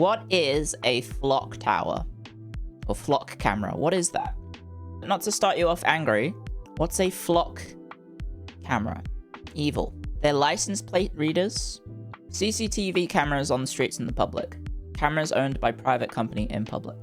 What is a flock tower? Or flock camera? What is that? Not to start you off angry, what's a flock camera? Evil. They're license plate readers. CCTV cameras on the streets in the public. Cameras owned by private company in public.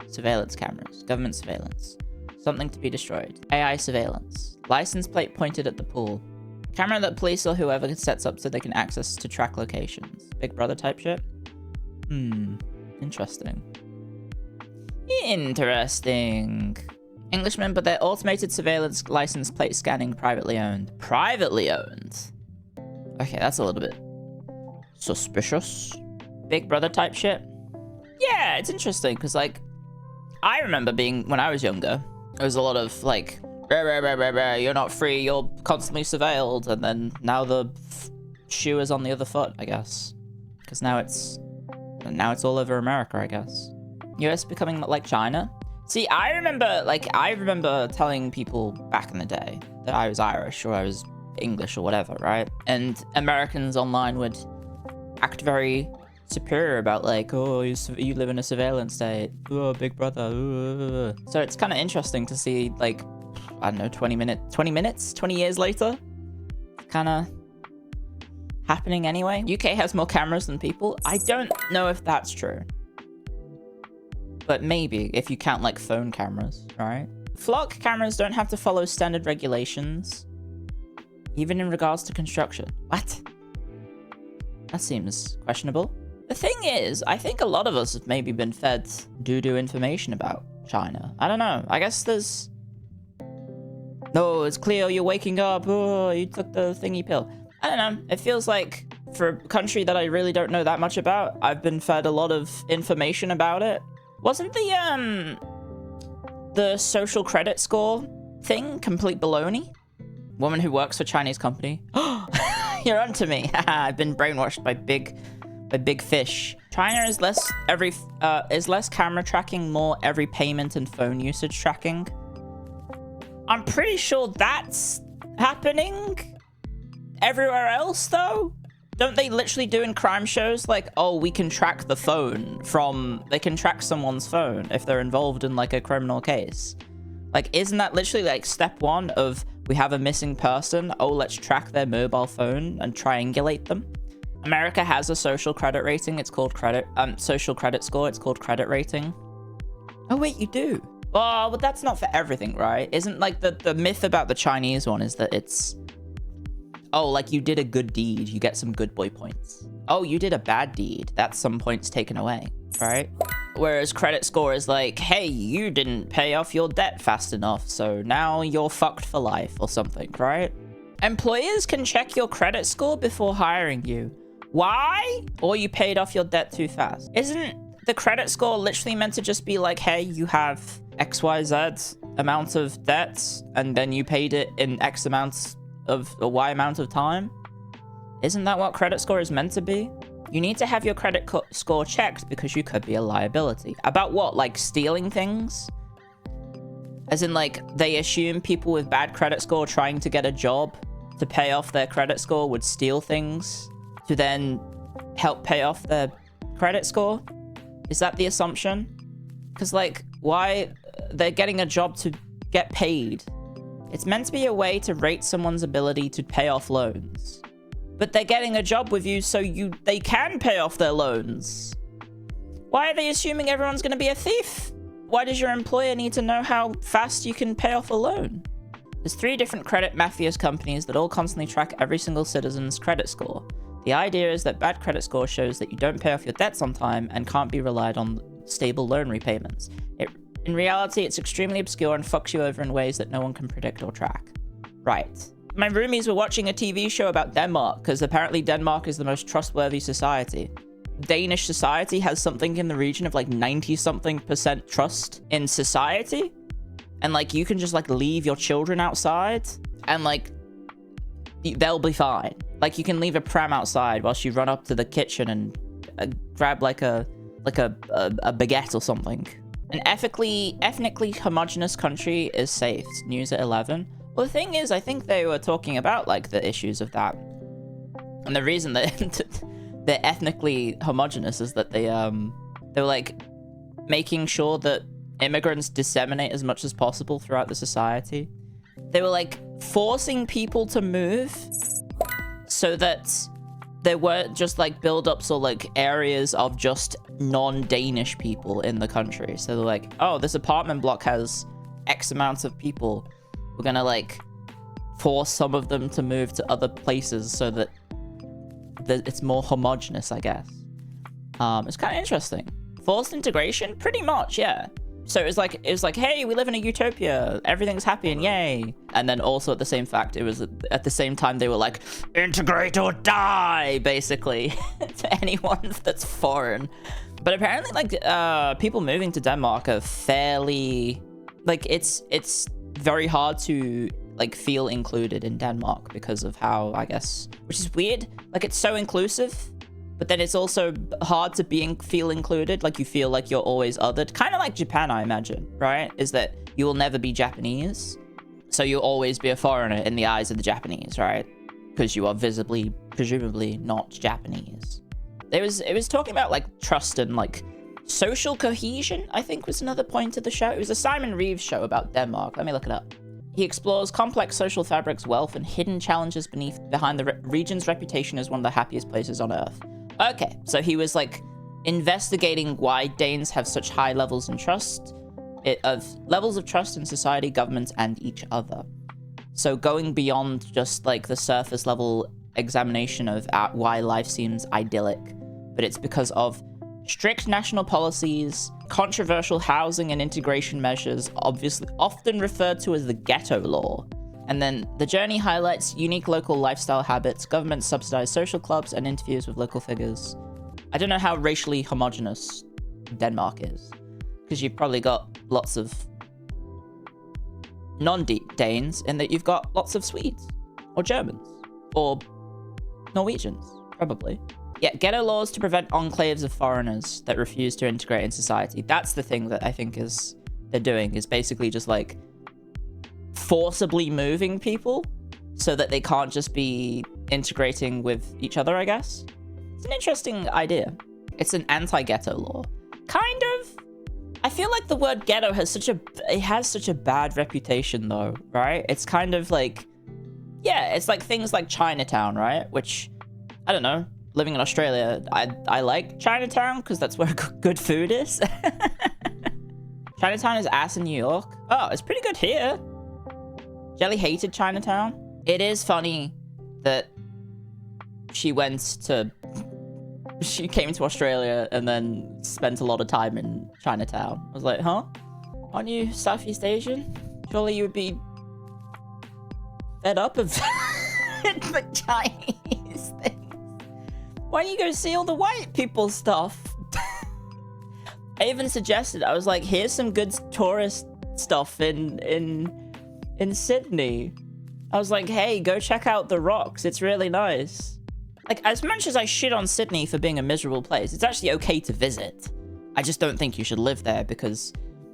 Surveillance cameras. Government surveillance. Something to be destroyed. AI surveillance. License plate pointed at the pool. Camera that police or whoever sets up so they can access to track locations. Big Brother type shit? Interesting. Interesting. Englishmen, but they're automated surveillance license plate scanning, privately owned. Privately owned? Okay, that's a little bit suspicious. Big Brother type shit? Yeah, it's interesting, because, like, I remember being, when I was younger, there was a lot of, like, you're not free, you're constantly surveilled, and then now the shoe is on the other foot, I guess. Because now it's all over America, I guess. US becoming like China? See, I remember telling people back in the day that I was Irish or I was English or whatever, right? And Americans online would act very superior about, like, oh, you live in a surveillance state. Oh, Big Brother. So it's kind of interesting to see, like, I don't know, 20 years later, kind of happening anyway. UK has more cameras than people. I don't know if that's true. But maybe, if you count, like, phone cameras, right? Flock cameras don't have to follow standard regulations, even in regards to construction. What? That seems questionable. The thing is, I think a lot of us have maybe been fed doo-doo information about China. I don't know. I guess there's... No, it's Clio, you're waking up. Oh, you took the thingy pill. I don't know. It feels like, for a country that I really don't know that much about, I've been fed a lot of information about it. Wasn't the social credit score thing complete baloney? Woman who works for Chinese company. You're onto me. I've been brainwashed by big fish. China is less camera tracking, more every payment and phone usage tracking. I'm pretty sure that's happening everywhere else, though. Don't they literally do in crime shows, like, oh, we can track the phone from... They can track someone's phone if they're involved in, like, a criminal case. Like, isn't that literally, like, step one of, we have a missing person, oh, let's track their mobile phone and triangulate them? America has a social credit rating. It's called social credit score. It's called credit rating. Oh, wait, you do? Oh, but that's not for everything, right? Isn't, like, the myth about the Chinese one is that it's... Oh, like, you did a good deed, you get some good boy points. Oh, you did a bad deed, that's some points taken away, right? Whereas credit score is like, hey, you didn't pay off your debt fast enough, so now you're fucked for life or something, right? Employers can check your credit score before hiring you. Why? Or you paid off your debt too fast. Isn't the credit score literally meant to just be like, hey, you have XYZ amount of debts, and then you paid it in X amount of a Y amount of time? Isn't that what credit score is meant to be? You need to have your credit score checked because you could be a liability. About what? Like stealing things? As in, like, they assume people with bad credit score trying to get a job to pay off their credit score would steal things to then help pay off their credit score? Is that the assumption? Because, like, why? They're getting a job to get paid. It's meant to be a way to rate someone's ability to pay off loans. But they're getting a job with you so they can pay off their loans. Why are they assuming everyone's going to be a thief? Why does your employer need to know how fast you can pay off a loan? There's 3 different credit mafias companies that all constantly track every single citizen's credit score. The idea is that bad credit score shows that you don't pay off your debts on time and can't be relied on stable loan repayments. In reality, it's extremely obscure and fucks you over in ways that no one can predict or track. Right. My roomies were watching a TV show about Denmark, because apparently Denmark is the most trustworthy society. Danish society has something in the region of like 90-something% trust in society. And like, you can just like leave your children outside and like, they'll be fine. Like, you can leave a pram outside whilst you run up to the kitchen and grab like a baguette or something. An ethnically homogenous country is safe. News at 11. Well, the thing is, I think they were talking about like the issues of that. And the reason that they're ethnically homogenous is that they were like making sure that immigrants disseminate as much as possible throughout the society. They were like forcing people to move so that there weren't just like buildups or like areas of just non-Danish people in the country. So they're like, oh, this apartment block has X amount of people. We're gonna like force some of them to move to other places so that it's more homogenous, I guess. It's kind of interesting. Forced integration, pretty much, yeah. So it was like, hey, we live in a utopia. Everything's happy and yay. And then also at the same fact, it was at the same time they were like, integrate or die, basically, to anyone that's foreign. But apparently, like, people moving to Denmark are fairly, like, it's very hard to like feel included in Denmark because of how, I guess, which is weird. Like, it's so inclusive, but then it's also hard to feel included. Like, you feel like you're always othered. Kind of like Japan, I imagine, right? Is that you will never be Japanese. So you'll always be a foreigner in the eyes of the Japanese, right? Because you are visibly, presumably, not Japanese. It was talking about, like, trust and, like, social cohesion, I think was another point of the show. It was a Simon Reeves show about Denmark. Let me look it up. He explores complex social fabrics, wealth, and hidden challenges behind the region's reputation as one of the happiest places on Earth. Okay, so he was like investigating why Danes have such high levels of trust in society, governments, and each other. So going beyond just like the surface level examination of why life seems idyllic, but it's because of strict national policies, controversial housing and integration measures, obviously often referred to as the ghetto law. And then the journey highlights unique local lifestyle habits, government-subsidized social clubs, and interviews with local figures. I don't know how racially homogenous Denmark is, because you've probably got lots of non-Danes in that you've got lots of Swedes, or Germans, or Norwegians, probably. Yeah, ghetto laws to prevent enclaves of foreigners that refuse to integrate in society. That's the thing that I think they're doing, is basically just like forcibly moving people so that they can't just be integrating with each other, I guess. It's an interesting idea. It's an anti-ghetto law. Kind of. I feel like the word ghetto has such a bad reputation though, right? It's kind of like, yeah, it's like things like Chinatown, right? Which, I don't know. Living in Australia, I like Chinatown because that's where good food is. Chinatown is ass in New York. Oh, it's pretty good here. Jelly hated Chinatown. It is funny that she came to Australia and then spent a lot of time in Chinatown. I was like, huh? Aren't you Southeast Asian? Surely you would be fed up of the Chinese thing. Why don't you go see all the white people stuff? I even suggested, I was like, here's some good tourist stuff in Sydney. I was like, hey, go check out the rocks. It's really nice. Like, as much as I shit on Sydney for being a miserable place, it's actually okay to visit. I just don't think you should live there because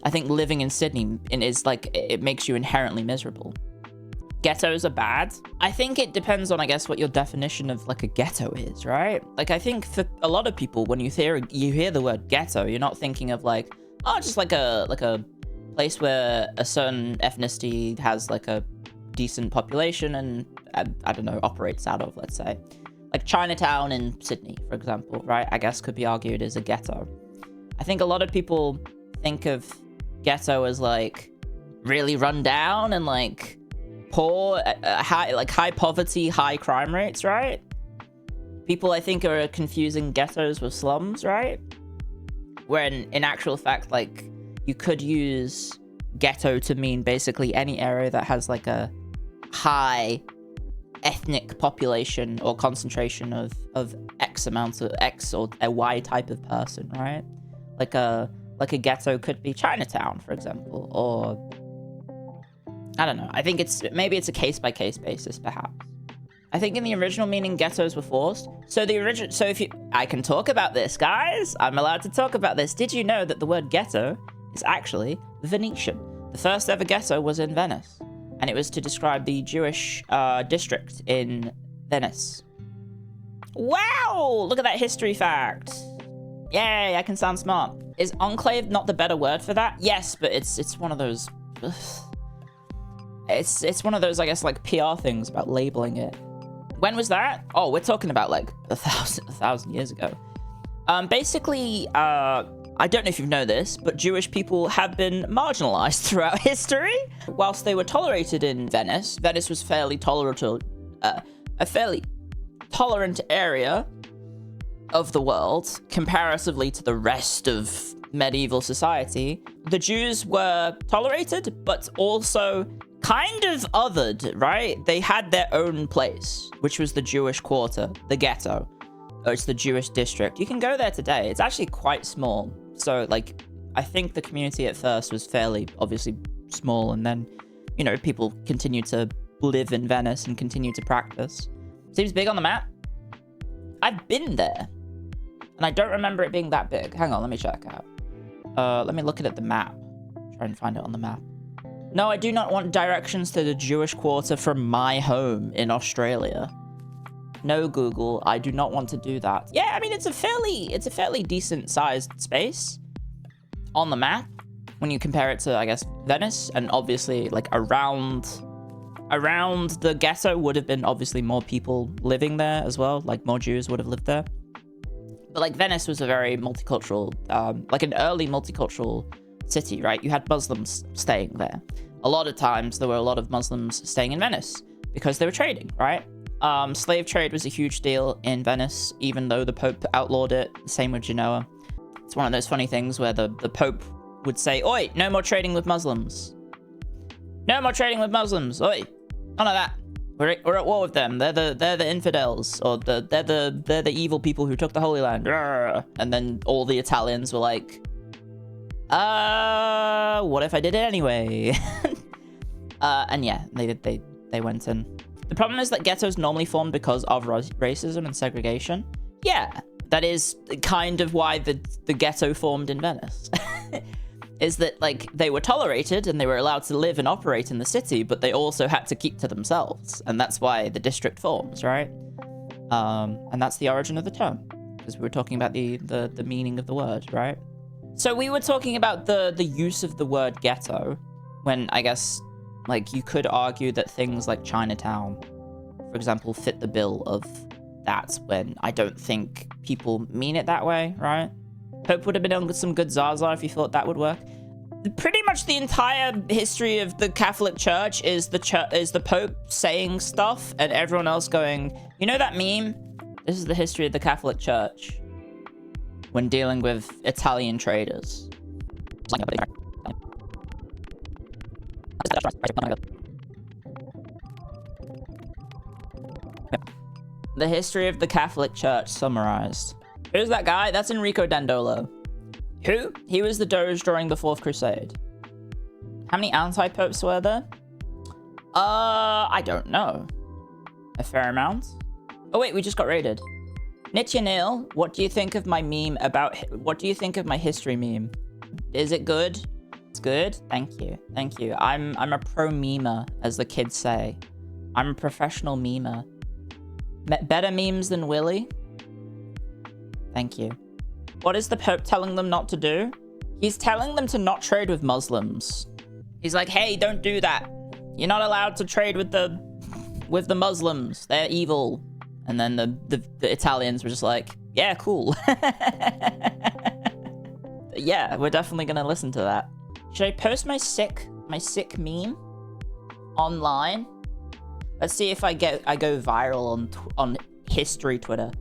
I think living in Sydney is like, it makes you inherently miserable. Ghettos are bad. I think it depends on, I guess, what your definition of like a ghetto is, right? Like, I think for a lot of people, when you hear the word ghetto, you're not thinking of like, oh, just like a place where a certain ethnicity has like a decent population and I don't know, operates out of, let's say. Like Chinatown in Sydney, for example, right? I guess could be argued as a ghetto. I think a lot of people think of ghetto as like really run down and like poor, high poverty, high crime rates, right? People, I think, are confusing ghettos with slums, right? When in actual fact, like, you could use ghetto to mean basically any area that has like a high ethnic population or concentration of X amount of X or a Y type of person, right? Like a ghetto could be Chinatown, for example, or I don't know. I think maybe it's a case-by-case basis, perhaps. I think in the original meaning, ghettos were forced. So I can talk about this, guys. I'm allowed to talk about this. Did you know that the word ghetto is actually Venetian? The first ever ghetto was in Venice, and it was to describe the Jewish district in Venice. Wow, look at that history fact. Yay, I can sound smart. Is enclave not the better word for that? Yes, but it's one of those... Ugh. It's one of those, I guess, like PR things about labeling it. When was that? Oh, we're talking about like a thousand years ago. Basically, I don't know if you know this, but Jewish people have been marginalized throughout history. Whilst they were tolerated in Venice, Venice was fairly tolerant, a fairly tolerant area of the world comparatively to the rest of medieval society. The Jews were tolerated, but also kind of othered, right? They had their own place, which was the Jewish quarter, the ghetto. Or it's the Jewish district. You can go there today. It's actually quite small. So, like, I think the community at first was fairly, obviously, small. And then, you know, people continued to live in Venice and continue to practice. Seems big on the map. I've been there. And I don't remember it being that big. Hang on, let me check out. Let me look at the map. Try and find it on the map. No, I do not want directions to the Jewish quarter from my home in Australia. No, Google, I do not want to do that. Yeah, I mean, it's a fairly decent sized space on the map when you compare it to, I guess, Venice. And obviously, like, around the ghetto would have been obviously more people living there as well. Like, more Jews would have lived there. But, like, Venice was a very multicultural, like an early multicultural city, right? You had Muslims staying there. A lot of times, there were a lot of Muslims staying in Venice because they were trading, right? Slave trade was a huge deal in Venice, even though the Pope outlawed it. Same with Genoa. It's one of those funny things where the Pope would say, "Oi, no more trading with Muslims. No more trading with Muslims. Oi, none of that. We're at war with them. They're the infidels, or they're the evil people who took the Holy Land." And then all the Italians were like, what if I did it anyway? And yeah, they went in. The problem is that ghettos normally formed because of racism and segregation. Yeah, that is kind of why the ghetto formed in Venice. Is that, like, they were tolerated and they were allowed to live and operate in the city, but they also had to keep to themselves. And that's why the district forms, right? And that's the origin of the term, because we were talking about the meaning of the word, right? So we were talking about the use of the word ghetto, when I guess, like, you could argue that things like Chinatown, for example, fit the bill of that, when I don't think people mean it that way, right? Pope would have been on some good Zaza if you thought that would work. Pretty much the entire history of the Catholic Church is the Pope saying stuff and everyone else going, you know that meme? This is the history of the Catholic Church when dealing with Italian traders. The history of the Catholic Church summarized. Who's that guy? That's Enrico Dandolo. Who? He was the Doge during the Fourth Crusade. How many anti-popes were there? I don't know. A fair amount. Oh wait, we just got raided. Nityanil, what do you think of my meme about... What do you think of my history meme? Is it good? It's good? Thank you. Thank you. I'm a pro memer, as the kids say. I'm a professional memer. Better memes than Willy? Thank you. What is the Pope telling them not to do? He's telling them to not trade with Muslims. He's like, hey, don't do that. You're not allowed to trade with the Muslims. They're evil. And then the Italians were just like, yeah, cool. Yeah, we're definitely gonna listen to that. Should I post my sick meme online? Let's see if I go viral on history Twitter.